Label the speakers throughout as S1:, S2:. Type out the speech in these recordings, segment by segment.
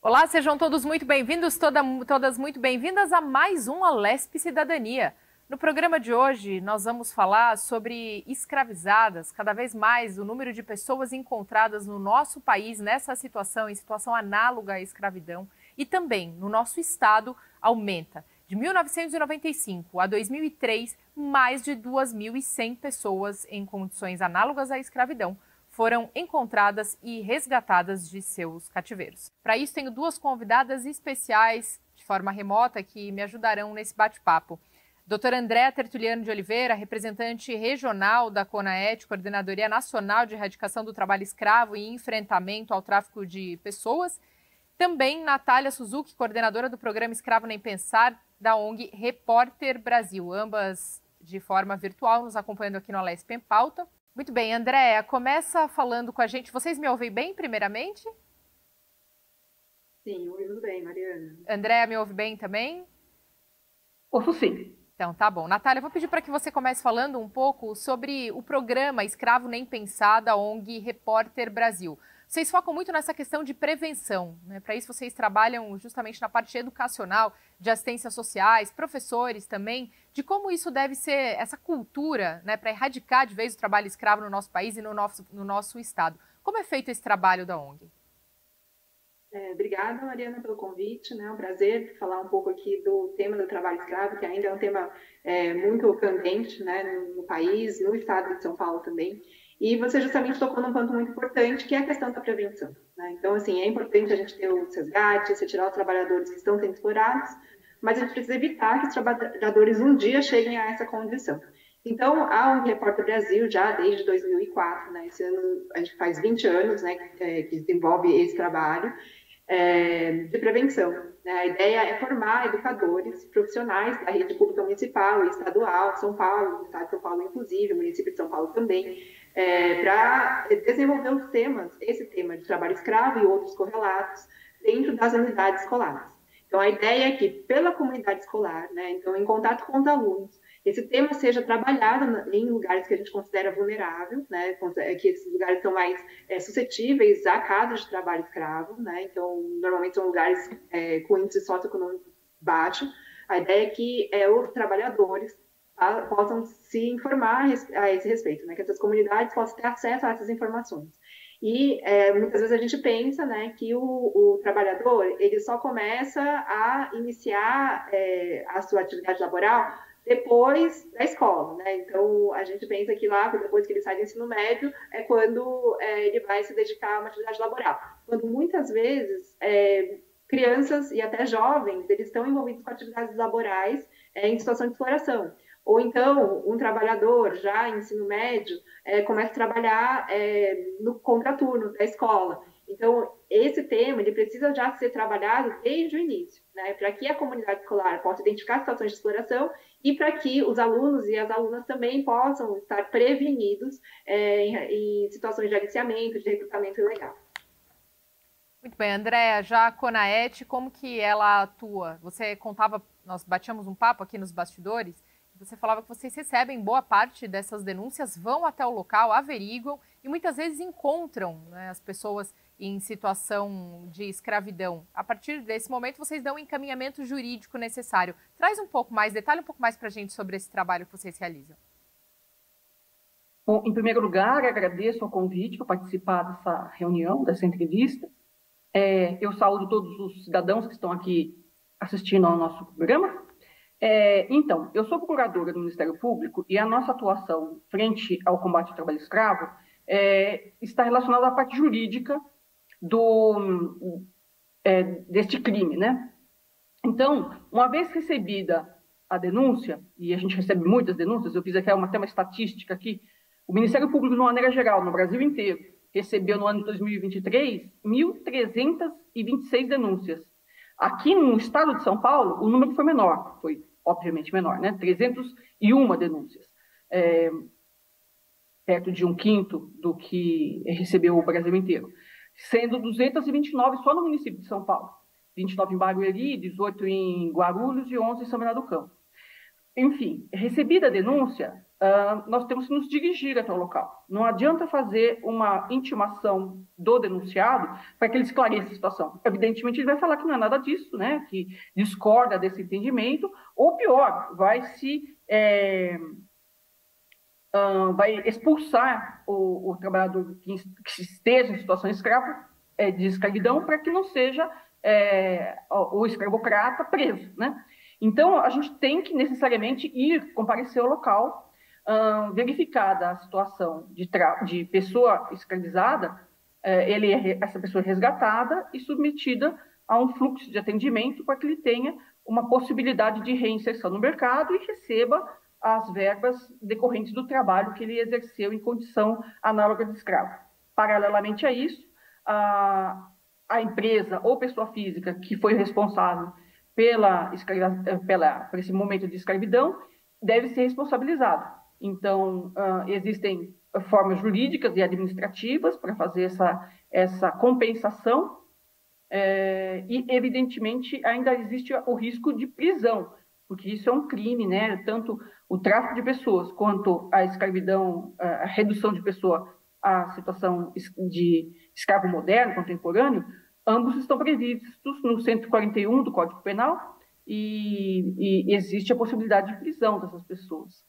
S1: Olá, sejam todos muito bem-vindos, todas muito bem-vindas a mais um Alesp Cidadania. No programa de hoje, nós vamos falar sobre escravizadas. Cada vez mais o número de pessoas encontradas no nosso país nessa situação, em situação análoga à escravidão, e também no nosso estado, aumenta. De 1995 a 2003, mais de 2.100 pessoas em condições análogas à escravidão foram encontradas e resgatadas de seus cativeiros. Para isso, tenho duas convidadas especiais de forma remota que me ajudarão nesse bate-papo. Doutora Andréa Tertuliano de Oliveira, representante regional da CONAET, Coordenadoria Nacional de Erradicação do Trabalho Escravo e Enfrentamento ao Tráfico de Pessoas. Também Natália Suzuki, coordenadora do programa Escravo Nem Pensar, da ONG Repórter Brasil, ambas de forma virtual, nos acompanhando aqui no Alesp em Pauta. Muito bem, Andréa, começa falando com a gente. Vocês me ouvem bem, primeiramente?
S2: Sim, ouvindo bem, Mariana.
S1: Andréa, me ouve bem também?
S3: Ouço sim.
S1: Então, tá bom. Natália, eu vou pedir para que você comece falando um pouco sobre o programa Escravo Nem Pensar, da ONG Repórter Brasil. Vocês focam muito nessa questão de prevenção, né? Para isso, vocês trabalham justamente na parte educacional, de assistências sociais, professores também, de como isso deve ser, essa cultura, né, para erradicar de vez o trabalho escravo no nosso país e no nosso estado. Como é feito esse trabalho da ONG?
S2: Obrigada, Mariana, pelo convite. É um prazer falar um pouco aqui do tema do trabalho escravo, que ainda é um tema muito candente, né, no país, no estado de São Paulo também. E você justamente tocou num ponto muito importante, que é a questão da prevenção, né? Então, assim, é importante a gente ter os resgates, retirar os trabalhadores que estão sendo explorados, mas a gente precisa evitar que os trabalhadores um dia cheguem a essa condição. Então, a ONG Repórter Brasil, já desde 2004, né, esse ano a gente faz 20 anos, né, que desenvolve esse trabalho de prevenção, né? A ideia é formar educadores profissionais da rede pública municipal e estadual, São Paulo, estado de São Paulo inclusive, o município de São Paulo também, para desenvolver os temas, esse tema de trabalho escravo e outros correlatos, dentro das unidades escolares. Então, a ideia é que, pela comunidade escolar, né, então, em contato com os alunos, esse tema seja trabalhado em lugares que a gente considera vulnerável, né, que esses lugares são mais suscetíveis a casos de trabalho escravo, né, então, normalmente são lugares com índice socioeconômico baixo. A ideia é que os trabalhadores possam se informar a esse respeito, né, que essas comunidades possam ter acesso a essas informações. E muitas vezes a gente pensa, né, que o trabalhador ele só começa a iniciar a sua atividade laboral depois da escola, né? Então a gente pensa que lá, depois que ele sai do ensino médio, é quando ele vai se dedicar a uma atividade laboral. Quando muitas vezes crianças e até jovens eles estão envolvidos com atividades laborais em situação de exploração. Ou então, um trabalhador já em ensino médio começa a trabalhar no contraturno da escola. Então, esse tema ele precisa já ser trabalhado desde o início, né, para que a comunidade escolar possa identificar situações de exploração e para que os alunos e as alunas também possam estar prevenidos em situações de aliciamento, de recrutamento ilegal.
S1: Muito bem, Andréa, já a CONAET, como que ela atua? Você contava, nós batíamos um papo aqui nos bastidores, você falava que vocês recebem boa parte dessas denúncias, vão até o local, averiguam e muitas vezes encontram, né, as pessoas em situação de escravidão. A partir desse momento, vocês dão o encaminhamento jurídico necessário. Traz um pouco mais, detalhe um pouco mais para a gente sobre esse trabalho que vocês realizam.
S3: Bom, em primeiro lugar, agradeço o convite para participar dessa reunião, dessa entrevista. Eu saúdo todos os cidadãos que estão aqui assistindo ao nosso programa. Então, eu sou procuradora do Ministério Público e a nossa atuação frente ao combate ao trabalho escravo está relacionada à parte jurídica deste crime, né? Então, uma vez recebida a denúncia, e a gente recebe muitas denúncias, eu fiz até uma estatística aqui, o Ministério Público, de uma maneira geral, no Brasil inteiro, recebeu no ano de 2023 1.326 denúncias. Aqui no estado de São Paulo, o número foi menor, foi obviamente menor, né? 301 denúncias, perto de um quinto do que recebeu o Brasil inteiro, sendo 229 só no município de São Paulo, 29 em Barueri, 18 em Guarulhos e 11 em São Bernardo do Campo. Enfim, recebida a denúncia, nós temos que nos dirigir até o local. Não adianta fazer uma intimação do denunciado para que ele esclareça a situação. Evidentemente, ele vai falar que não é nada disso, né? Que discorda desse entendimento, ou pior, vai expulsar o trabalhador que esteja em situação de escravidão para que não seja o escravocrata preso, né? Então, a gente tem que necessariamente comparecer ao local, verificada a situação de pessoa escravizada, essa pessoa é resgatada e submetida a um fluxo de atendimento para que ele tenha uma possibilidade de reinserção no mercado e receba as verbas decorrentes do trabalho que ele exerceu em condição análoga de escravo. Paralelamente a isso, a empresa ou pessoa física que foi responsável por esse momento de escravidão deve ser responsabilizada. Então, existem formas jurídicas e administrativas para fazer essa compensação e, evidentemente, ainda existe o risco de prisão, porque isso é um crime, né? Tanto o tráfico de pessoas quanto a escravidão, a redução de pessoa à situação de escravo moderno, contemporâneo, ambos estão previstos no 141 do Código Penal e existe a possibilidade de prisão dessas pessoas.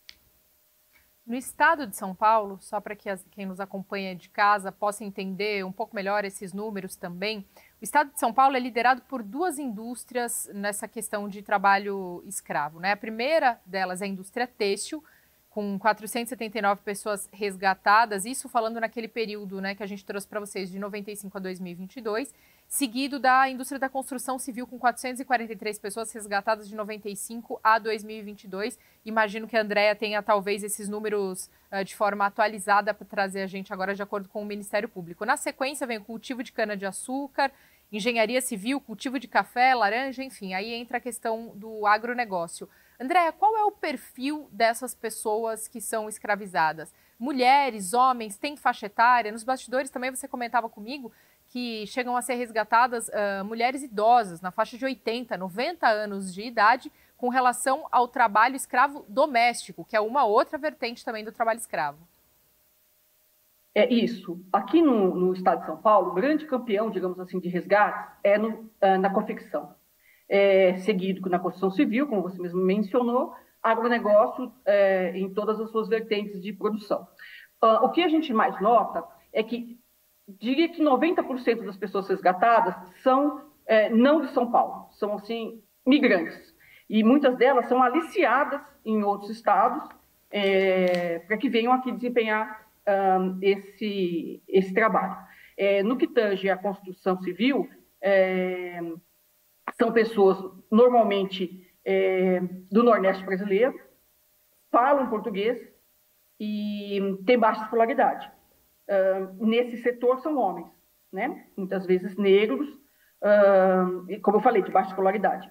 S1: No estado de São Paulo, só para que quem nos acompanha de casa possa entender um pouco melhor esses números também, o estado de São Paulo é liderado por duas indústrias nessa questão de trabalho escravo, né? A primeira delas é a indústria têxtil, com 479 pessoas resgatadas, isso falando naquele período, né, que a gente trouxe para vocês de 95 a 2022, seguido da indústria da construção civil com 443 pessoas resgatadas de 95 a 2022. Imagino que a Andréa tenha talvez esses números de forma atualizada para trazer a gente agora de acordo com o Ministério Público. Na sequência vem o cultivo de cana-de-açúcar, engenharia civil, cultivo de café, laranja, enfim, aí entra a questão do agronegócio. Andréa, qual é o perfil dessas pessoas que são escravizadas? Mulheres, homens, tem faixa etária? Nos bastidores também você comentava comigo que chegam a ser resgatadas mulheres idosas, na faixa de 80, 90 anos de idade, com relação ao trabalho escravo doméstico, que é uma outra vertente também do trabalho escravo.
S3: É isso. Aqui no estado de São Paulo, o grande campeão, digamos assim, de resgates é na confecção. Seguido na construção civil, como você mesmo mencionou, agronegócio em todas as suas vertentes de produção. O que a gente mais nota é que, diria que 90% das pessoas resgatadas são não de São Paulo, são, assim, migrantes. E muitas delas são aliciadas em outros estados para que venham aqui desempenhar esse trabalho. No que tange à construção civil, são pessoas normalmente do Nordeste brasileiro, falam português e têm baixa escolaridade. Nesse setor são homens, né? Muitas vezes negros, como eu falei, de baixa escolaridade.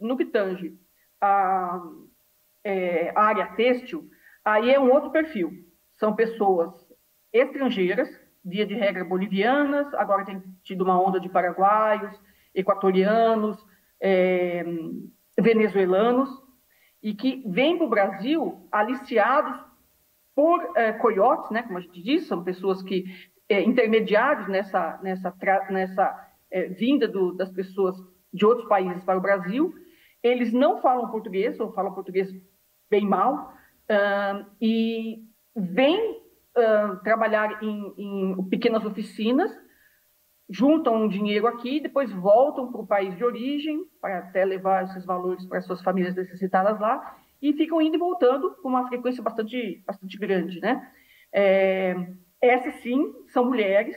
S3: No que tange a área têxtil, aí é um outro perfil. São pessoas estrangeiras, via de regra bolivianas, agora tem tido uma onda de paraguaios, equatorianos, venezuelanos, e que vêm para o Brasil aliciados por coiotes, né, como a gente diz, são pessoas que intermediários nessa vinda das pessoas de outros países para o Brasil. Eles não falam português, ou falam português bem mal, e vêm trabalhar em pequenas oficinas, juntam um dinheiro aqui, depois voltam para o país de origem, para até levar esses valores para suas famílias necessitadas lá, e ficam indo e voltando com uma frequência bastante grande, né? Essas, sim, são mulheres,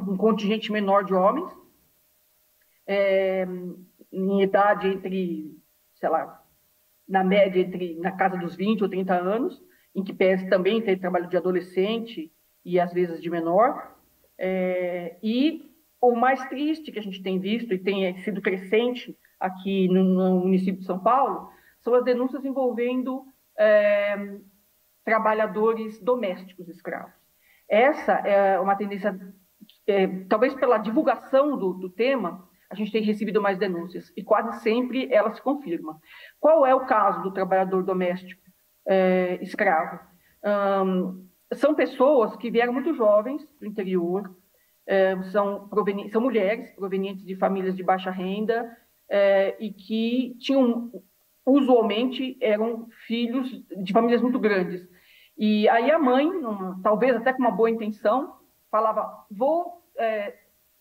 S3: um contingente menor de homens, em idade entre, sei lá, na média, na casa dos 20 ou 30 anos, em que pese também ter trabalho de adolescente e, às vezes, de menor. E o mais triste que a gente tem visto e tem sido crescente aqui no município de São Paulo são as denúncias envolvendo trabalhadores domésticos escravos. Essa é uma tendência, talvez pela divulgação do tema, a gente tem recebido mais denúncias e quase sempre ela se confirma. Qual é o caso do trabalhador doméstico escravo. São pessoas que vieram muito jovens do interior, são mulheres provenientes de famílias de baixa renda e que usualmente eram filhos de famílias muito grandes. E aí a mãe, talvez até com uma boa intenção, falava, vou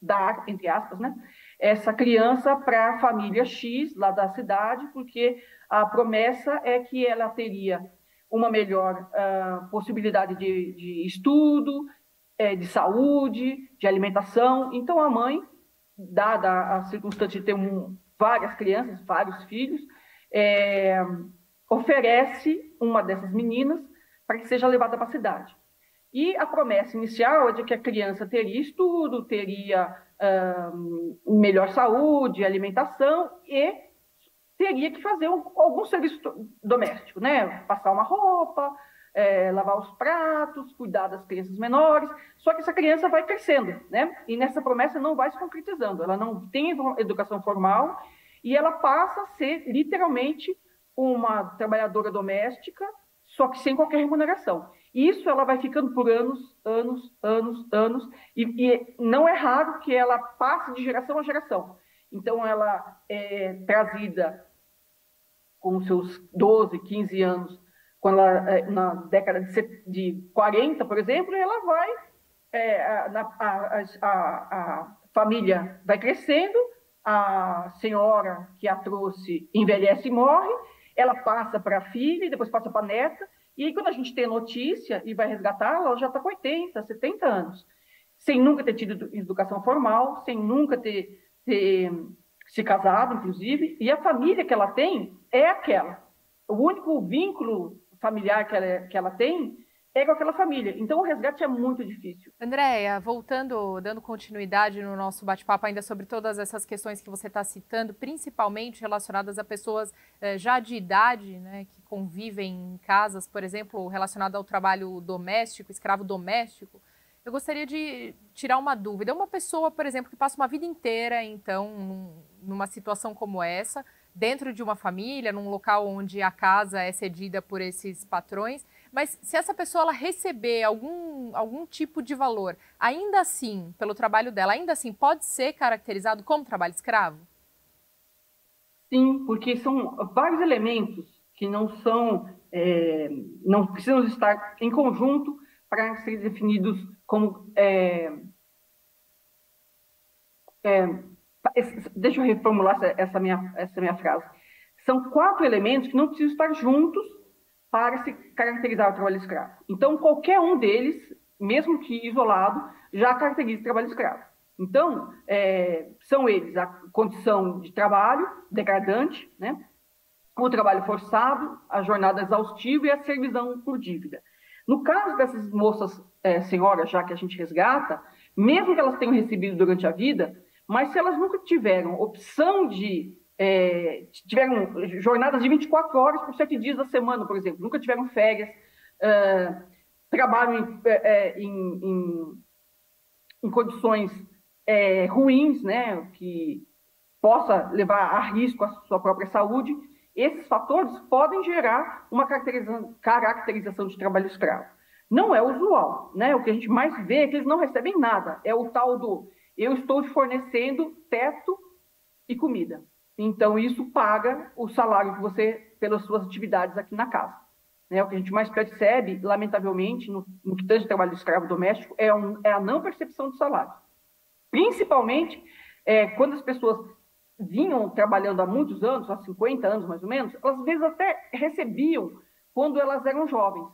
S3: dar, entre aspas, né, essa criança para a família X, lá da cidade, porque a promessa é que ela teria uma melhor possibilidade de estudo, de saúde, de alimentação. Então, a mãe, dada a circunstância de ter várias crianças, vários filhos, oferece uma dessas meninas para que seja levada para a cidade. E a promessa inicial é de que a criança teria estudo, teria melhor saúde, alimentação e teria que fazer algum serviço doméstico, né? Passar uma roupa, lavar os pratos, cuidar das crianças menores. Só que essa criança vai crescendo, né? E nessa promessa não vai se concretizando. Ela não tem educação formal e ela passa a ser literalmente uma trabalhadora doméstica, só que sem qualquer remuneração. E isso ela vai ficando por anos, e não é raro que ela passe de geração a geração. Então, ela é trazida com seus 12, 15 anos, quando ela, na década de 40, por exemplo, ela vai, a família vai crescendo, a senhora que a trouxe envelhece e morre, ela passa para a filha, e depois passa para a neta, e aí quando a gente tem notícia e vai resgatá-la, ela já está com 80, 70 anos, sem nunca ter tido educação formal, sem nunca ter se casado, inclusive, e a família que ela tem é aquela. O único vínculo familiar que ela tem é com aquela família. Então, o resgate é muito difícil.
S1: Andréia, voltando, dando continuidade no nosso bate-papo ainda sobre todas essas questões que você está citando, principalmente relacionadas a pessoas já de idade, né, que convivem em casas, por exemplo, relacionado ao trabalho doméstico, escravo doméstico, eu gostaria de tirar uma dúvida. Uma pessoa, por exemplo, que passa uma vida inteira, então, numa situação como essa, dentro de uma família, num local onde a casa é cedida por esses patrões, mas se essa pessoa ela receber algum tipo de valor, ainda assim, pelo trabalho dela, ainda assim pode ser caracterizado como trabalho escravo?
S3: Sim, porque são vários elementos que não precisam estar em conjunto para serem definidos como... deixa eu reformular essa minha frase. São 4 elementos que não precisam estar juntos para se caracterizar o trabalho escravo. Então, qualquer um deles, mesmo que isolado, já caracteriza o trabalho escravo. Então, são eles a condição de trabalho degradante, né? O trabalho forçado, a jornada exaustiva e a servidão por dívida. No caso dessas moças, senhoras, já que a gente resgata, mesmo que elas tenham recebido durante a vida, mas se elas nunca tiveram opção tiveram jornadas de 24 horas por 7 dias da semana, por exemplo, nunca tiveram férias, trabalham em condições ruins, né, que possa levar a risco a sua própria saúde, esses fatores podem gerar uma caracterização de trabalho escravo. Não é usual, né? O que a gente mais vê é que eles não recebem nada. É o tal do eu estou te fornecendo teto e comida. Então, isso paga o salário que você, pelas suas atividades aqui na casa. O que a gente mais percebe, lamentavelmente, no que tange trabalho escravo doméstico, é a não percepção do salário. Principalmente quando as pessoas vinham trabalhando há muitos anos, há 50 anos mais ou menos, elas às vezes até recebiam quando elas eram jovens.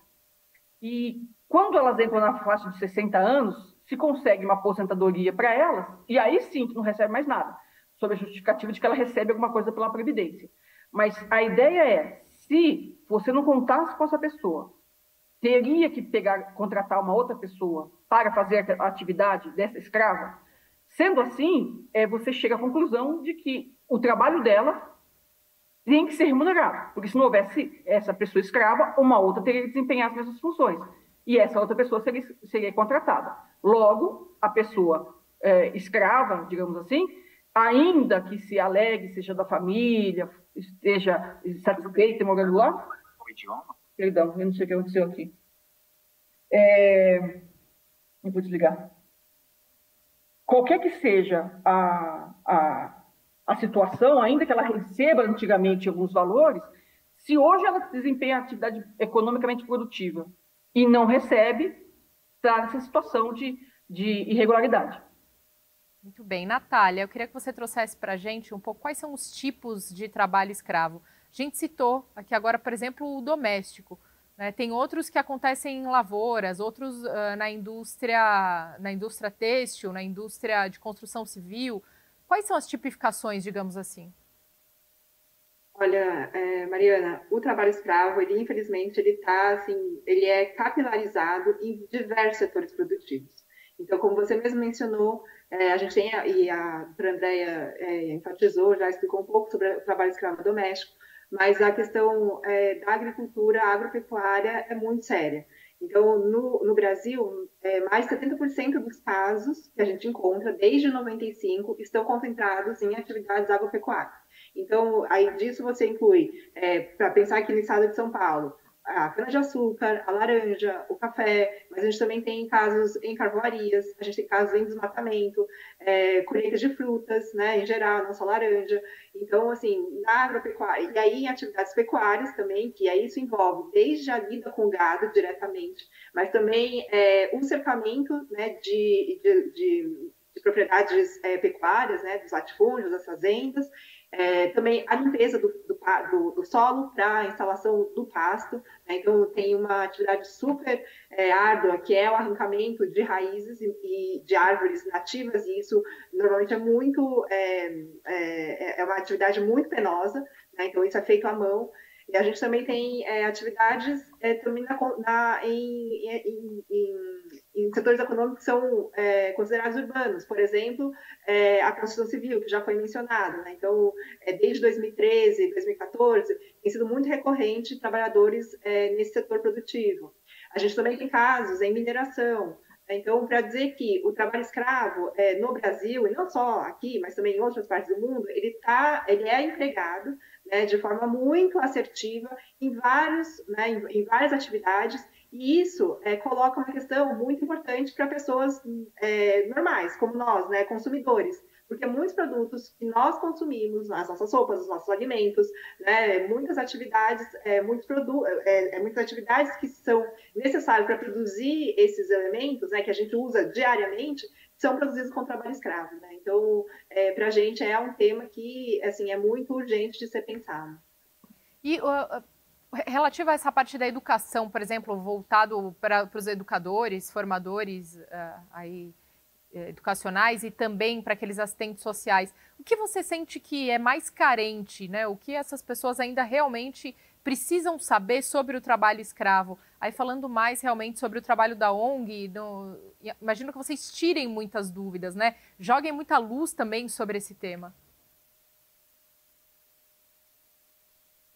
S3: E quando elas entram na faixa de 60 anos, se consegue uma aposentadoria para elas, e aí sim que não recebe mais nada, sob a justificativa de que ela recebe alguma coisa pela Previdência. Mas a ideia é, se você não contasse com essa pessoa, teria que contratar uma outra pessoa para fazer a atividade dessa escrava. Sendo assim, você chega à conclusão de que o trabalho dela tem que ser remunerado, porque se não houvesse essa pessoa escrava, uma outra teria que desempenhar as mesmas funções, e essa outra pessoa seria contratada. Logo, a pessoa escrava, digamos assim, ainda que se alegue, seja da família, esteja satisfeita e morando lá, Perdão, eu não sei o que aconteceu aqui. Eu vou desligar. Qualquer que seja a situação, ainda que ela receba antigamente alguns valores, se hoje ela desempenha atividade economicamente produtiva e não recebe, está nessa situação de irregularidade.
S1: Muito bem. Natália, eu queria que você trouxesse para a gente um pouco quais são os tipos de trabalho escravo. A gente citou aqui agora, por exemplo, o doméstico. Né? Tem outros que acontecem em lavouras, outros na indústria têxtil, na indústria de construção civil. Quais são as tipificações, digamos assim?
S2: Olha, Mariana, o trabalho escravo, ele infelizmente, ele é capilarizado em diversos setores produtivos. Então, como você mesmo mencionou, a gente tem, e a doutora Andréia enfatizou, já explicou um pouco sobre o trabalho escravo doméstico, mas a questão da agricultura, agropecuária é muito séria. Então, no Brasil, mais de 70% dos casos que a gente encontra, desde 95, estão concentrados em atividades agropecuárias. Então, aí disso você inclui, para pensar aqui no estado de São Paulo, a cana-de-açúcar, a laranja, o café, mas a gente também tem casos em carvoarias, a gente tem casos em desmatamento, colheita de frutas, né, em geral, não só laranja. Então, assim, na agropecuária, e aí em atividades pecuárias também, que aí isso envolve desde a lida com o gado diretamente, mas também o cercamento, né, de propriedades pecuárias, né, dos latifúndios, das fazendas, também a limpeza do solo para a instalação do pasto, né? Então tem uma atividade super árdua, que é o arrancamento de raízes e de árvores nativas, e isso normalmente é uma atividade muito penosa, né? Então isso é feito à mão. E a gente também tem atividades também em setores econômicos que são considerados urbanos, por exemplo, a construção civil, que já foi mencionado, né? Então, desde 2013, 2014, tem sido muito recorrente trabalhadores nesse setor produtivo. A gente também tem casos em mineração. Então, para dizer que o trabalho escravo no Brasil, e não só aqui, mas também em outras partes do mundo, ele é empregado, né, de forma muito assertiva em várias atividades, e isso coloca uma questão muito importante para pessoas normais, como nós, né, consumidores, porque muitos produtos que nós consumimos, as nossas roupas, os nossos alimentos, né, muitas atividades que são necessárias para produzir esses elementos, né, que a gente usa diariamente, são produzidos com trabalho escravo, né? Então, para a gente é um tema que assim é muito urgente de ser pensado.
S1: E relativo a essa parte da educação, por exemplo, voltado para os educadores, formadores educacionais e também para aqueles assistentes sociais, o que você sente que é mais carente, né? O que essas pessoas ainda realmente precisam saber sobre o trabalho escravo? Aí falando mais realmente sobre o trabalho da ONG, imagino que vocês tirem muitas dúvidas, né? Joguem muita luz também sobre esse tema.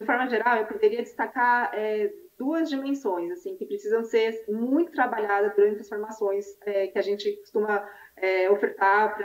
S2: De forma geral, eu poderia destacar duas dimensões assim que precisam ser muito trabalhadas durante as formações que a gente costuma ofertar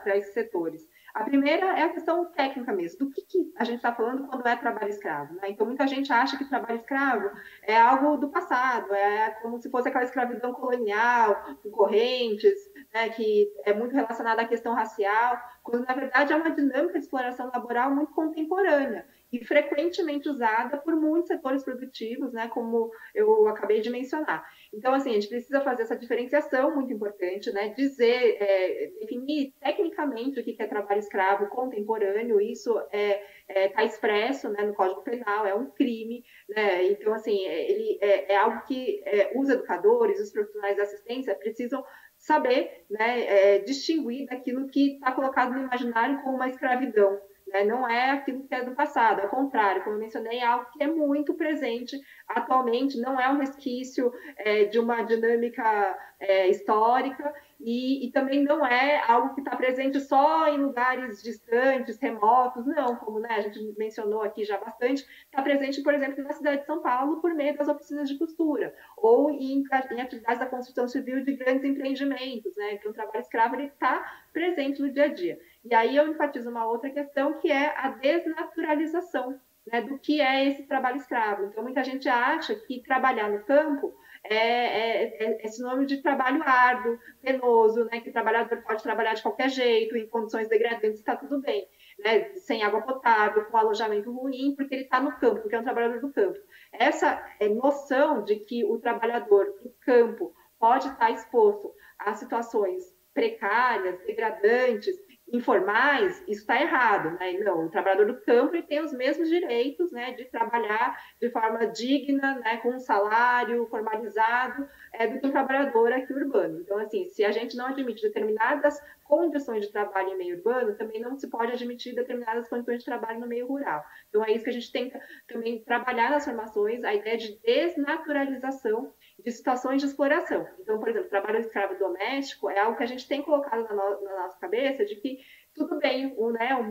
S2: para esses setores. A primeira é a questão técnica mesmo, do que a gente está falando quando é trabalho escravo, né? Então, muita gente acha que trabalho escravo é algo do passado, é como se fosse aquela escravidão colonial, com correntes, né, que é muito relacionada à questão racial, quando, na verdade, é uma dinâmica de exploração laboral muito contemporânea e frequentemente usada por muitos setores produtivos, né, como eu acabei de mencionar. Então, assim, a gente precisa fazer essa diferenciação muito importante, né, definir tecnicamente o que é trabalho escravo contemporâneo, isso está expresso, né, no Código Penal, é um crime, né, então, assim, ele é algo que os educadores, os profissionais da assistência precisam saber, né, distinguir daquilo que está colocado no imaginário como uma escravidão. Não é aquilo que é do passado, ao contrário, como eu mencionei, é algo que é muito presente atualmente, não é um resquício de uma dinâmica histórica e também não é algo que está presente só em lugares distantes, remotos, não, como né, a gente mencionou aqui já bastante, está presente, por exemplo, na cidade de São Paulo por meio das oficinas de costura ou em atividades da construção civil de grandes empreendimentos, né? Então o trabalho escravo está presente no dia a dia. E aí eu enfatizo uma outra questão que é a desnaturalização né, do que é esse trabalho escravo. Então, muita gente acha que trabalhar no campo é sinônimo de trabalho árduo, penoso, né, que o trabalhador pode trabalhar de qualquer jeito, em condições degradantes, está tudo bem, né, sem água potável, com alojamento ruim, porque ele está no campo, porque é um trabalhador do campo. Essa noção de que o trabalhador do campo pode estar exposto a situações precárias, degradantes, informais, isso está errado, né? Não, o trabalhador do campo ele tem os mesmos direitos, né, de trabalhar de forma digna, né, com um salário formalizado, do que um trabalhador aqui urbano. Então, assim, se a gente não admite determinadas condições de trabalho em meio urbano, também não se pode admitir determinadas condições de trabalho no meio rural. Então, é isso que a gente tenta também trabalhar nas formações, a ideia de desnaturalização de situações de exploração. Então, por exemplo, o trabalho escravo doméstico é algo que a gente tem colocado na nossa cabeça de que tudo bem,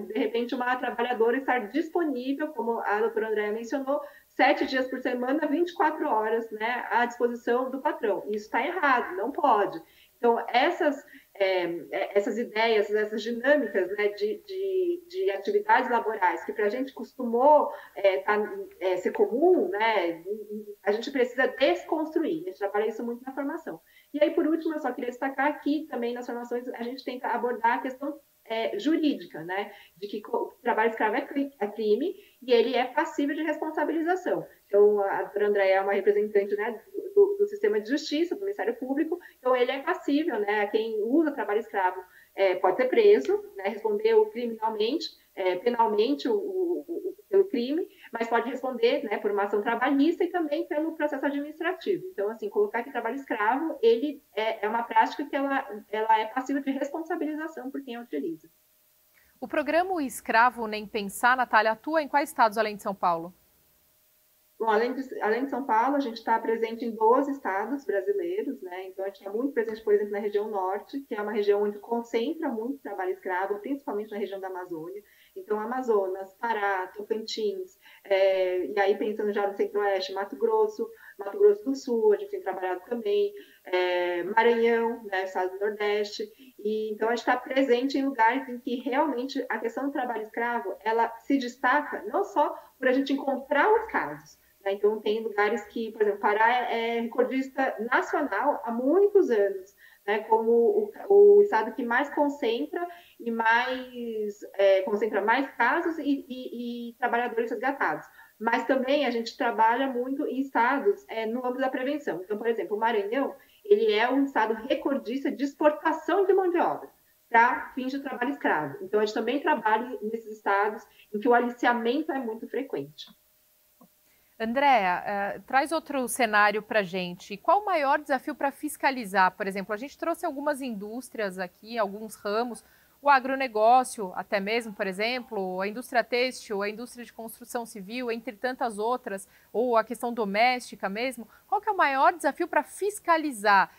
S2: de repente, uma trabalhadora estar disponível, como a doutora Andréa mencionou, 7 dias por semana, 24 horas, né, à disposição do patrão. Isso está errado, não pode. Então, essas ideias, essas dinâmicas, né, de atividades laborais que para a gente costumou ser comum, né, a gente precisa desconstruir. A gente trabalha isso muito na formação. E aí, por último, eu só queria destacar que também nas formações a gente tenta abordar a questão jurídica, né, de que o trabalho escravo é crime e ele é passível de responsabilização. Então, a doutora Andréa é uma representante, né, do sistema de justiça, do Ministério Público, então ele é passível, né, quem usa trabalho escravo pode ser preso, né, responder criminalmente, penalmente pelo crime, mas pode responder, né, por uma ação trabalhista e também pelo processo administrativo. Então, assim, colocar que trabalho escravo, ele é uma prática que ela é passível de responsabilização por quem a utiliza.
S1: O programa Escravo Nem Pensar, Natália, atua em quais estados além de São Paulo?
S2: Bom, além de São Paulo, a gente está presente em 12 estados brasileiros, né? Então, a gente está muito presente, por exemplo, na região norte, que é uma região onde concentra muito trabalho escravo, principalmente na região da Amazônia. Então, Amazonas, Pará, Tocantins, e aí pensando já no Centro-Oeste, Mato Grosso do Sul, a gente tem trabalhado também, Maranhão, né, estado do Nordeste. E, então, a gente está presente em lugares em que realmente a questão do trabalho escravo, ela se destaca não só por a gente encontrar os casos, né? Então, tem lugares que, por exemplo, Pará é recordista nacional há muitos anos, né, como o estado que mais concentra mais casos e trabalhadores resgatados. Mas também a gente trabalha muito em estados no âmbito da prevenção. Então, por exemplo, o Maranhão, ele é um estado recordista de exportação de mão de obra para fins de trabalho escravo. Então, a gente também trabalha nesses estados em que o aliciamento é muito frequente.
S1: Andréa, traz outro cenário para a gente. Qual o maior desafio para fiscalizar? Por exemplo, a gente trouxe algumas indústrias aqui, alguns ramos, o agronegócio até mesmo, por exemplo, a indústria têxtil, a indústria de construção civil, entre tantas outras, ou a questão doméstica mesmo. Qual que é o maior desafio para fiscalizar,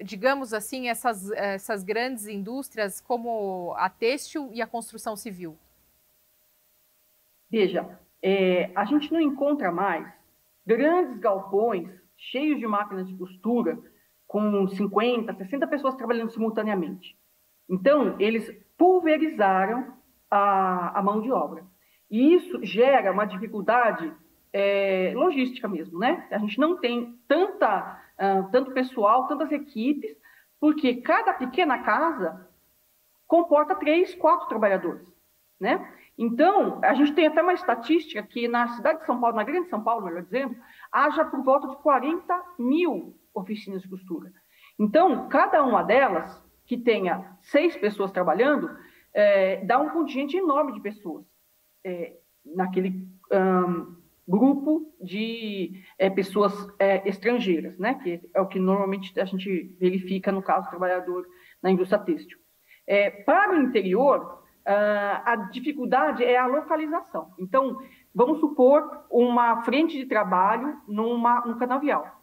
S1: digamos assim, essas grandes indústrias como a têxtil e a construção civil?
S3: Veja, a gente não encontra mais grandes galpões cheios de máquinas de costura com 50, 60 pessoas trabalhando simultaneamente. Então, eles pulverizaram a mão de obra. E isso gera uma dificuldade logística mesmo, né? A gente não tem tanto pessoal, tantas equipes, porque cada pequena casa comporta 3, 4 trabalhadores, né? Então, a gente tem até uma estatística que na cidade de São Paulo, na grande São Paulo, melhor dizendo, haja por volta de 40 mil oficinas de costura. Então, cada uma delas, que tenha 6 pessoas trabalhando, dá um contingente enorme de pessoas naquele grupo de pessoas estrangeiras, né? Que é o que normalmente a gente verifica no caso do trabalhador na indústria têxtil. Para o interior, a dificuldade é a localização. Então, vamos supor uma frente de trabalho num canavial.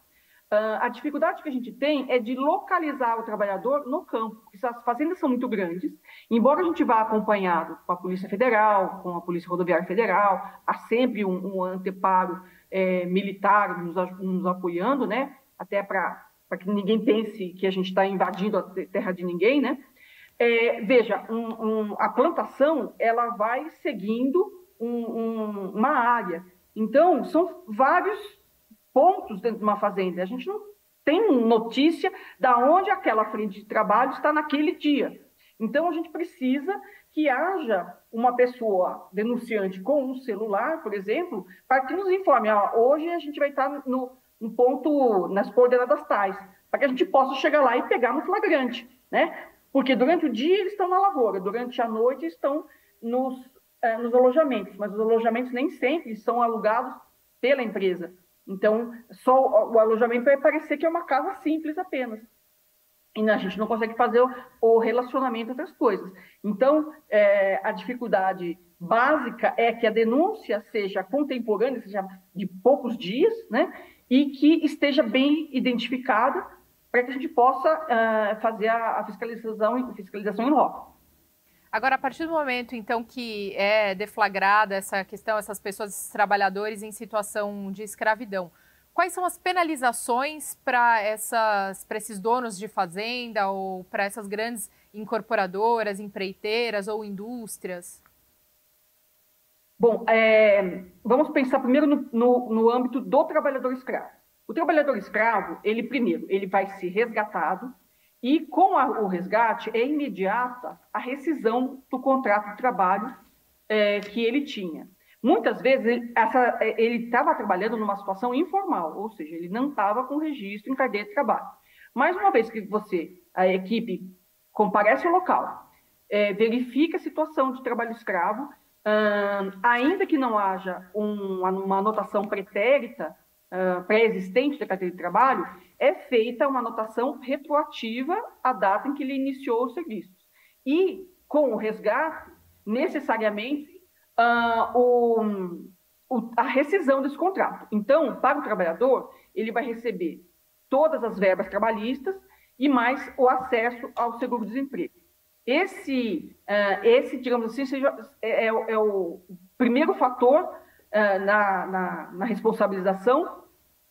S3: A dificuldade que a gente tem é de localizar o trabalhador no campo, porque as fazendas são muito grandes, embora a gente vá acompanhado com a Polícia Federal, com a Polícia Rodoviária Federal, há sempre um anteparo militar nos apoiando, né? Até para que ninguém pense que a gente está invadindo a terra de ninguém, né? Veja, a plantação ela vai seguindo uma área. Então, são vários pontos dentro de uma fazenda. A gente não tem notícia de onde aquela frente de trabalho está naquele dia. Então, a gente precisa que haja uma pessoa denunciante com um celular, por exemplo, para que nos informe. Hoje a gente vai estar no ponto, nas coordenadas tais, para que a gente possa chegar lá e pegar no flagrante, né? Porque durante o dia eles estão na lavoura, durante a noite estão nos alojamentos, mas os alojamentos nem sempre são alugados pela empresa. Então, só o alojamento vai parecer que é uma casa simples apenas. E a gente não consegue fazer o relacionamento entre as coisas. Então, a dificuldade básica é que a denúncia seja contemporânea, seja de poucos dias, né? E que esteja bem identificada para que a gente possa fazer a fiscalização em loco.
S1: Agora, a partir do momento, então, que é deflagrada essa questão, essas pessoas, esses trabalhadores em situação de escravidão, quais são as penalizações para esses donos de fazenda ou para essas grandes incorporadoras, empreiteiras ou indústrias?
S3: Bom, vamos pensar primeiro no âmbito do trabalhador escravo. O trabalhador escravo, ele vai ser resgatado e com o resgate é imediata a rescisão do contrato de trabalho que ele tinha. Muitas vezes ele estava trabalhando numa situação informal, ou seja, ele não estava com registro em carteira de trabalho. Mas uma vez que a equipe comparece ao local, verifica a situação de trabalho escravo, ainda que não haja uma anotação pretérita, pré-existente da carteira de trabalho, é feita uma anotação retroativa à data em que ele iniciou os serviços. E com o resgate, necessariamente, a rescisão desse contrato. Então, para o trabalhador, ele vai receber todas as verbas trabalhistas e mais o acesso ao seguro-desemprego. Esse, digamos assim, é o primeiro fator na responsabilização,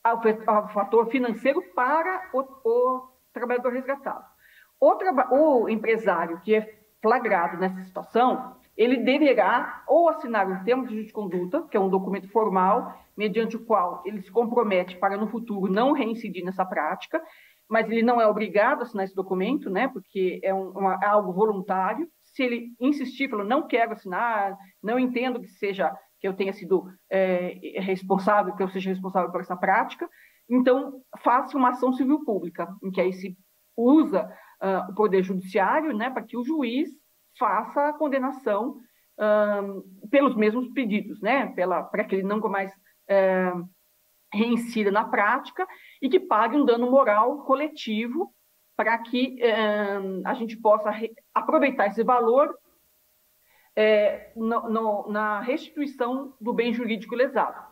S3: o fator financeiro para o trabalhador resgatado. O empresário que é flagrado nessa situação, ele deverá ou assinar um termo de conduta, que é um documento formal, mediante o qual ele se compromete para no futuro não reincidir nessa prática, mas ele não é obrigado a assinar esse documento, né, porque é algo voluntário. Se ele insistir, falando, não quero assinar, não entendo que eu tenha sido responsável, que eu seja responsável por essa prática, então faça uma ação civil pública, em que aí se usa o Poder Judiciário, né, para que o juiz faça a condenação pelos mesmos pedidos, né, para que ele não mais reincida na prática e que pague um dano moral coletivo para que a gente possa aproveitar esse valor na restituição do bem jurídico lesado.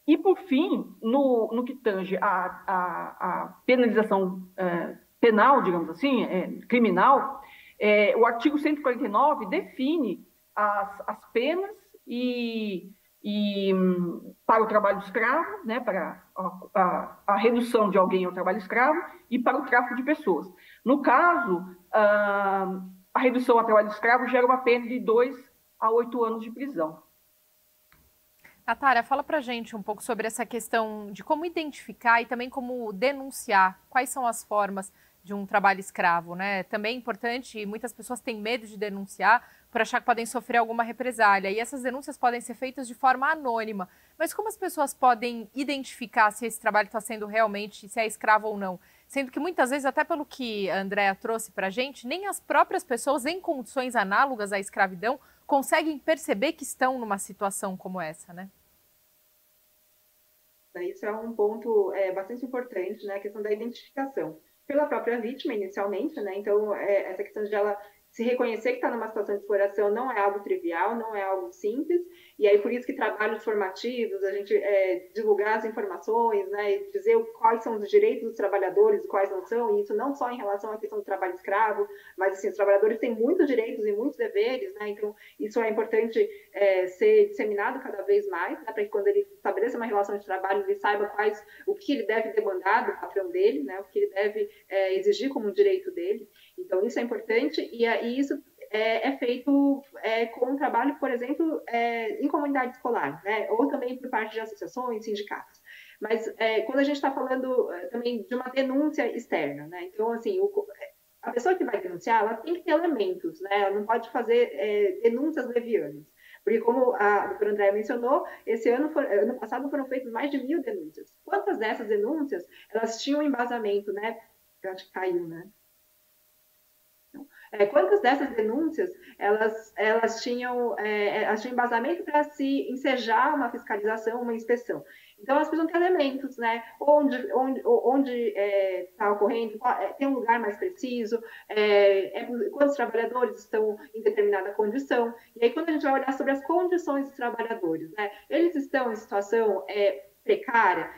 S3: E, por fim, no que tange a penalização penal, digamos assim, criminal, o artigo 149 define as penas para o trabalho escravo, né, para a redução de alguém ao trabalho escravo e para o tráfico de pessoas. No caso, a redução ao trabalho escravo gera uma pena de 2 a 8 anos de prisão.
S1: Natália, fala pra gente um pouco sobre essa questão de como identificar e também como denunciar. Quais são as formas de um trabalho escravo, né? Também é importante, e muitas pessoas têm medo de denunciar por achar que podem sofrer alguma represália. E essas denúncias podem ser feitas de forma anônima. Mas como as pessoas podem identificar se esse trabalho está sendo realmente, se é escravo ou não? Sendo que muitas vezes, até pelo que a Andréa trouxe pra gente, nem as próprias pessoas em condições análogas à escravidão conseguem perceber que estão numa situação como essa, né?
S2: Isso é um ponto bastante importante, né? A questão da identificação pela própria vítima, inicialmente, né? Então, essa questão de ela se reconhecer que está numa situação de exploração não é algo trivial, não é algo simples, e aí por isso que trabalhos formativos, a gente divulgar as informações, né, e dizer quais são os direitos dos trabalhadores e quais não são, e isso não só em relação à questão do trabalho escravo, mas assim, os trabalhadores têm muitos direitos e muitos deveres, né, então isso é importante ser disseminado cada vez mais, né, para que quando ele estabeleça uma relação de trabalho, ele saiba o que ele deve demandar do patrão dele, né, o que ele deve exigir como um direito dele. Então, isso é importante e isso é feito com um trabalho, por exemplo, em comunidade escolar, né? Ou também por parte de associações, sindicatos. Mas quando a gente está falando também de uma denúncia externa, né? Então, assim, a pessoa que vai denunciar, ela tem que ter elementos, né? Ela não pode fazer denúncias levianas. Porque, como a doutora Andréa mencionou, ano passado foram feitas mais de 1.000 denúncias. Quantas dessas denúncias, elas tinham embasamento, né? Eu acho que caiu, né? Quantas dessas denúncias elas tinham embasamento para se ensejar uma fiscalização, uma inspeção? Então, elas precisam ter elementos, né? Onde está ocorrendo, tem um lugar mais preciso, quantos trabalhadores estão em determinada condição. E aí, quando a gente vai olhar sobre as condições dos trabalhadores, né? Eles estão em situação precária,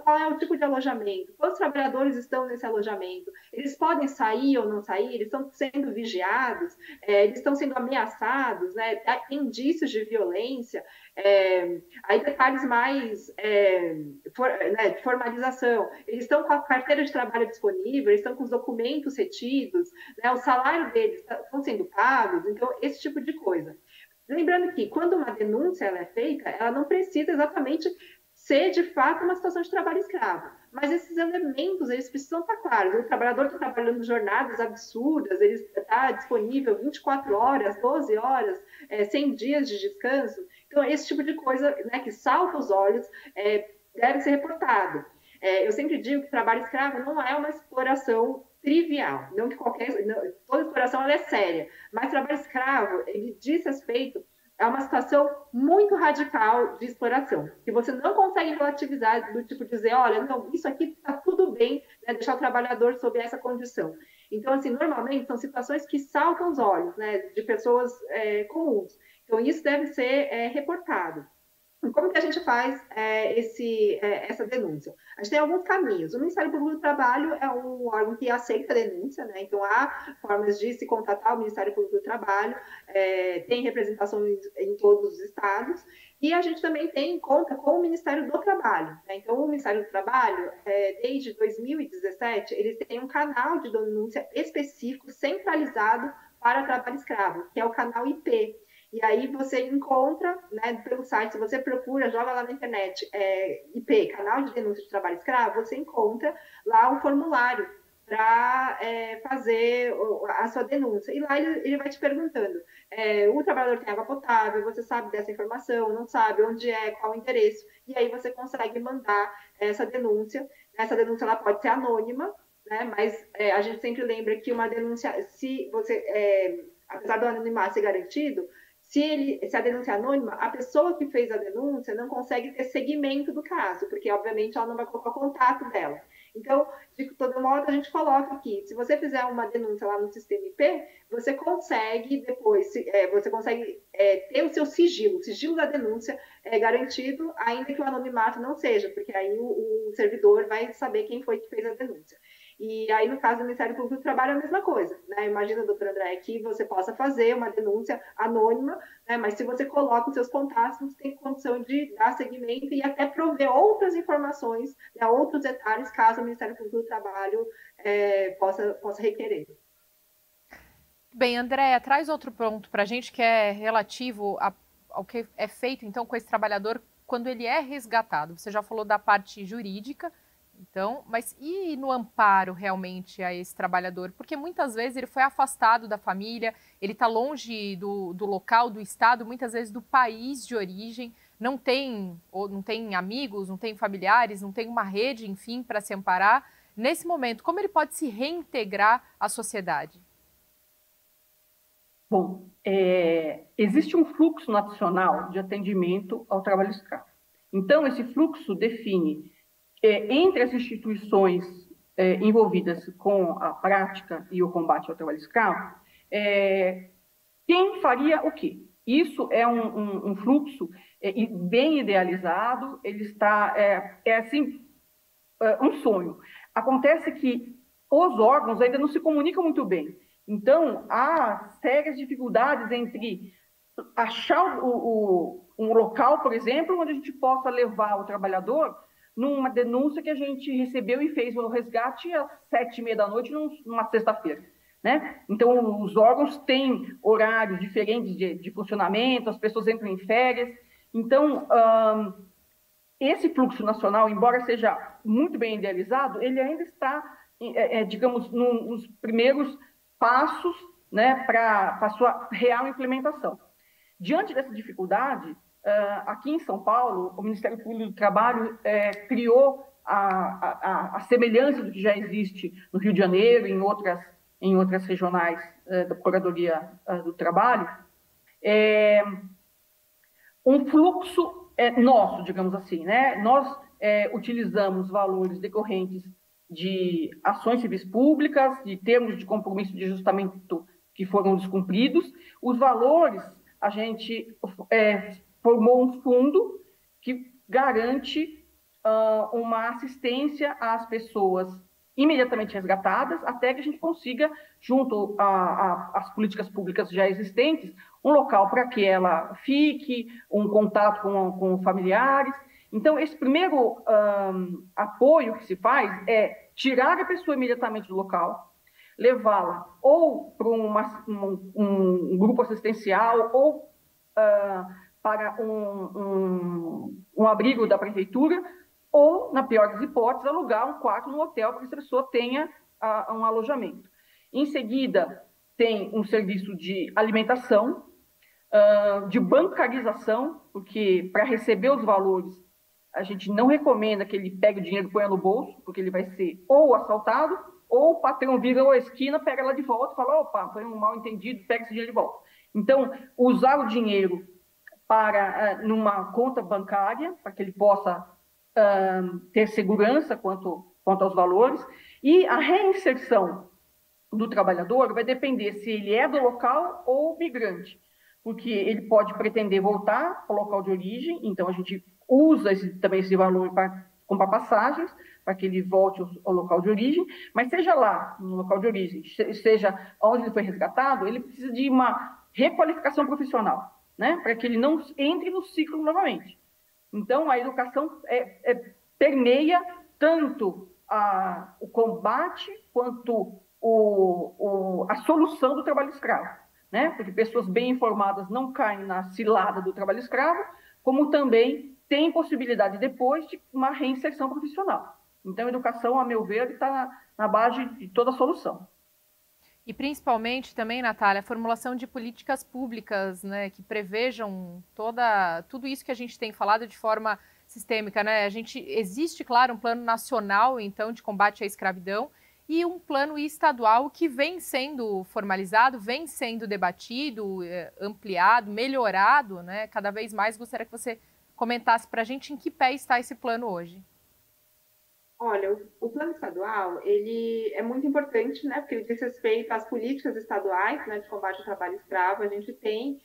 S2: qual é o tipo de alojamento, quantos trabalhadores estão nesse alojamento, eles podem sair ou não sair, eles estão sendo vigiados, eles estão sendo ameaçados, né? Tem indícios de violência, aí detalhes mais de formalização, eles estão com a carteira de trabalho disponível, eles estão com os documentos retidos, né? O salário deles estão sendo pagos, então esse tipo de coisa. Lembrando que quando uma denúncia ela é feita, ela não precisa exatamente ser, de fato, uma situação de trabalho escravo. Mas esses elementos, eles precisam estar claros. O trabalhador está trabalhando jornadas absurdas, ele está disponível 24 horas, 12 horas, 100 dias de descanso. Então, esse tipo de coisa, né, que salta os olhos, deve ser reportado. Eu sempre digo que trabalho escravo não é uma exploração trivial, não que toda exploração ela é séria, mas trabalho escravo, ele diz respeito a uma situação muito radical de exploração, que você não consegue relativizar, do tipo dizer, olha, não, isso aqui está tudo bem, né, deixar o trabalhador sob essa condição. Então, assim, normalmente são situações que saltam os olhos, né, de pessoas comuns. Então, isso deve ser reportado. Como que a gente faz essa denúncia? A gente tem alguns caminhos. O Ministério Público do Trabalho é um órgão que aceita a denúncia, né? Então, há formas de se contatar o Ministério Público do Trabalho, tem representação em todos os estados, e a gente também conta com o Ministério do Trabalho, né? Então, o Ministério do Trabalho, desde 2017, eles têm um canal de denúncia específico, centralizado para trabalho escravo, que é o canal IP. E aí você encontra, né, pelo site, se você procura, joga lá na internet, IP, Canal de Denúncia de Trabalho Escravo, você encontra lá um formulário para fazer a sua denúncia. E lá ele vai te perguntando, o trabalhador tem água potável, você sabe dessa informação, não sabe onde qual o endereço, e aí você consegue mandar essa denúncia. Essa denúncia ela pode ser anônima, né, mas a gente sempre lembra que uma denúncia, se você, apesar do anonimato ser garantido, se a denúncia é anônima, a pessoa que fez a denúncia não consegue ter seguimento do caso, porque, obviamente, ela não vai colocar o contato dela. Então, de todo modo, a gente coloca aqui, se você fizer uma denúncia lá no sistema IP, você consegue depois, ter o seu sigilo. O sigilo da denúncia é garantido, ainda que o anonimato não seja, porque aí o servidor vai saber quem foi que fez a denúncia. E aí, no caso do Ministério Público do Trabalho, é a mesma coisa, né? Imagina, doutora André, que você possa fazer uma denúncia anônima, né? Mas se você coloca os seus contatos, você tem condição de dar seguimento e até prover outras informações, né? Outros detalhes, caso o Ministério Público do Trabalho possa requerer.
S1: Bem, Andréa, traz outro ponto para a gente que é relativo ao que é feito, então, com esse trabalhador quando ele é resgatado. Você já falou da parte jurídica, então, mas e no amparo realmente a esse trabalhador? Porque muitas vezes ele foi afastado da família, ele está longe do local, do estado, muitas vezes do país de origem, não tem amigos, não tem familiares, não tem uma rede, enfim, para se amparar. Nesse momento, como ele pode se reintegrar à sociedade?
S3: Bom, existe um fluxo nacional de atendimento ao trabalho escravo. Então, esse fluxo define entre as instituições envolvidas com a prática e o combate ao trabalho escravo, quem faria o quê? Isso é um fluxo bem idealizado, ele está, assim, um sonho. Acontece que os órgãos ainda não se comunicam muito bem. Então, há sérias dificuldades entre achar um local, por exemplo, onde a gente possa levar o trabalhador numa denúncia que a gente recebeu e fez o resgate às 7h30 da noite, numa sexta-feira. né? Então, os órgãos têm horários diferentes de funcionamento, as pessoas entram em férias. Então, esse fluxo nacional, embora seja muito bem idealizado, ele ainda está, digamos, nos primeiros passos, né, para a sua real implementação. Diante dessa dificuldade, aqui em São Paulo, o Ministério Público do Trabalho criou a semelhança do que já existe no Rio de Janeiro e em outras regionais da Procuradoria do Trabalho, um fluxo nosso, digamos assim, né? Nós utilizamos valores decorrentes de ações civis públicas, de termos de compromisso de ajustamento que foram descumpridos. Os valores, a gente formou um fundo que garante uma assistência às pessoas imediatamente resgatadas, até que a gente consiga, junto às políticas públicas já existentes, um local para que ela fique, um contato com familiares. Então, esse primeiro apoio que se faz é tirar a pessoa imediatamente do local, levá-la ou para um grupo assistencial ou para um abrigo da prefeitura, ou, na pior das hipóteses, alugar um quarto no hotel para que essa pessoa tenha um alojamento. Em seguida, tem um serviço de alimentação, de bancarização, porque para receber os valores, a gente não recomenda que ele pegue o dinheiro e ponha no bolso, porque ele vai ser ou assaltado, ou o patrão vira a esquina, pega ela de volta e fala, opa, foi um mal entendido, pega esse dinheiro de volta. Então, usar o dinheiro numa conta bancária, para que ele possa ter segurança quanto aos valores, e a reinserção do trabalhador vai depender se ele é do local ou migrante, porque ele pode pretender voltar ao local de origem, então a gente usa também esse valor para comprar passagens, para que ele volte ao local de origem, mas seja lá no local de origem, seja onde ele foi resgatado, ele precisa de uma requalificação profissional, né, para que ele não entre no ciclo novamente. Então, a educação permeia tanto o combate quanto a solução do trabalho escravo, né? Porque pessoas bem informadas não caem na cilada do trabalho escravo, como também tem possibilidade depois de uma reinserção profissional. Então, a educação, a meu ver, está na base de toda a solução.
S1: E principalmente também, Natália, a formulação de políticas públicas, né, que prevejam tudo isso que a gente tem falado de forma sistêmica, né? Existe, claro, um plano nacional, então, de combate à escravidão e um plano estadual que vem sendo formalizado, vem sendo debatido, ampliado, melhorado, né? Cada vez mais. Gostaria que você comentasse para a gente em que pé está esse plano hoje.
S2: Olha, o plano estadual, ele é muito importante, né, porque ele diz respeito às políticas estaduais, né, de combate ao trabalho escravo. A gente tem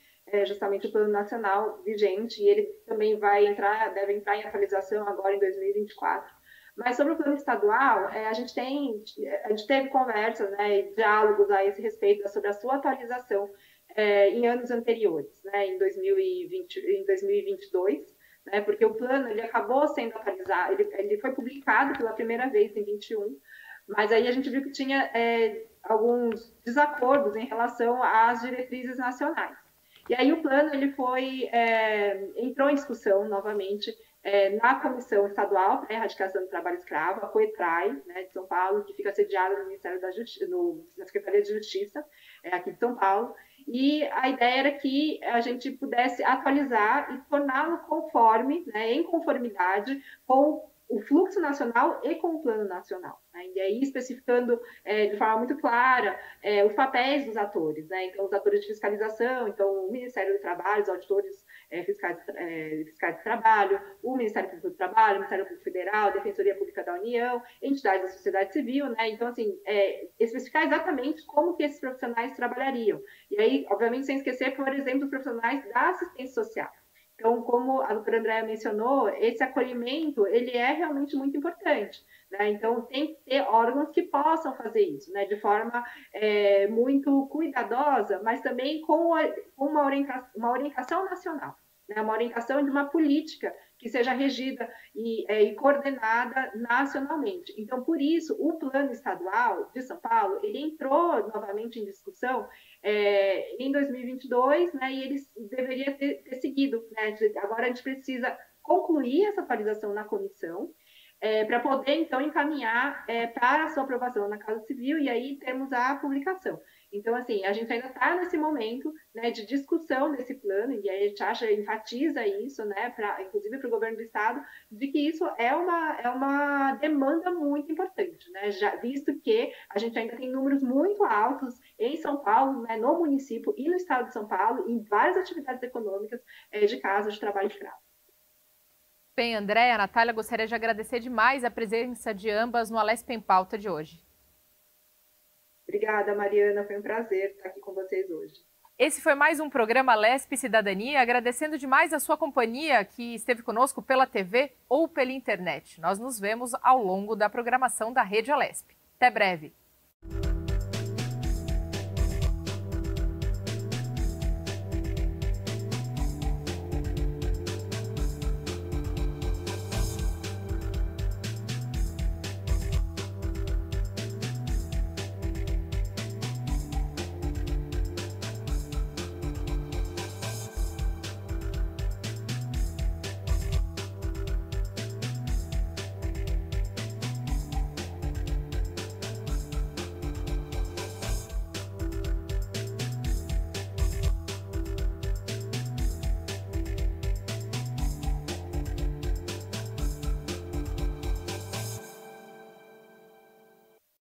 S2: justamente o plano nacional vigente, e ele também deve entrar em atualização agora em 2024. Mas sobre o plano estadual, a gente teve conversas, né, e diálogos a esse respeito sobre a sua atualização em anos anteriores, né, em 2020, em 2022, né, porque o plano ele acabou sendo atualizado, ele foi publicado pela primeira vez em 21, mas aí a gente viu que tinha alguns desacordos em relação às diretrizes nacionais. E aí o plano ele entrou em discussão novamente na Comissão Estadual para a Erradicação do Trabalho Escravo, a COETRAI, né, de São Paulo, que fica sediada no Ministério da Justiça, na Secretaria de Justiça, aqui de São Paulo. E a ideia era que a gente pudesse atualizar e torná-lo conforme, né, em conformidade com o fluxo nacional e com o plano nacional, né? E aí especificando de forma muito clara os papéis dos atores, né? Então, os atores de fiscalização, então o Ministério do Trabalho, os auditores fiscais de trabalho, o Ministério Público do Trabalho, o Ministério Público Federal, a Defensoria Pública da União, entidades da sociedade civil, né? Então, assim, especificar exatamente como que esses profissionais trabalhariam. E aí, obviamente, sem esquecer, por exemplo, os profissionais da assistência social. Então, como a doutora Andréa mencionou, esse acolhimento, ele é realmente muito importante, né? Então, tem que ter órgãos que possam fazer isso, né? De forma muito cuidadosa, mas também com uma orientação nacional, né, uma orientação de uma política que seja regida e coordenada nacionalmente. Então, por isso, o plano estadual de São Paulo, ele entrou novamente em discussão em 2022, né, e ele deveria ter seguido, né, agora a gente precisa concluir essa atualização na comissão, para poder, então, encaminhar para a sua aprovação na Casa Civil e aí temos a publicação. Então, assim, a gente ainda está nesse momento, né, de discussão desse plano, e aí a gente enfatiza isso, né, inclusive para o governo do Estado, de que isso é uma demanda muito importante, né, visto que a gente ainda tem números muito altos em São Paulo, né, no município e no Estado de São Paulo, em várias atividades econômicas de casos de trabalho escravo.
S1: Bem, Andréa, Natália, gostaria de agradecer demais a presença de ambas no Alesp em Pauta de hoje.
S2: Obrigada, Mariana. Foi um prazer estar aqui com vocês hoje.
S1: Esse foi mais um programa Alesp Cidadania, agradecendo demais a sua companhia que esteve conosco pela TV ou pela internet. Nós nos vemos ao longo da programação da Rede Alesp. Até breve!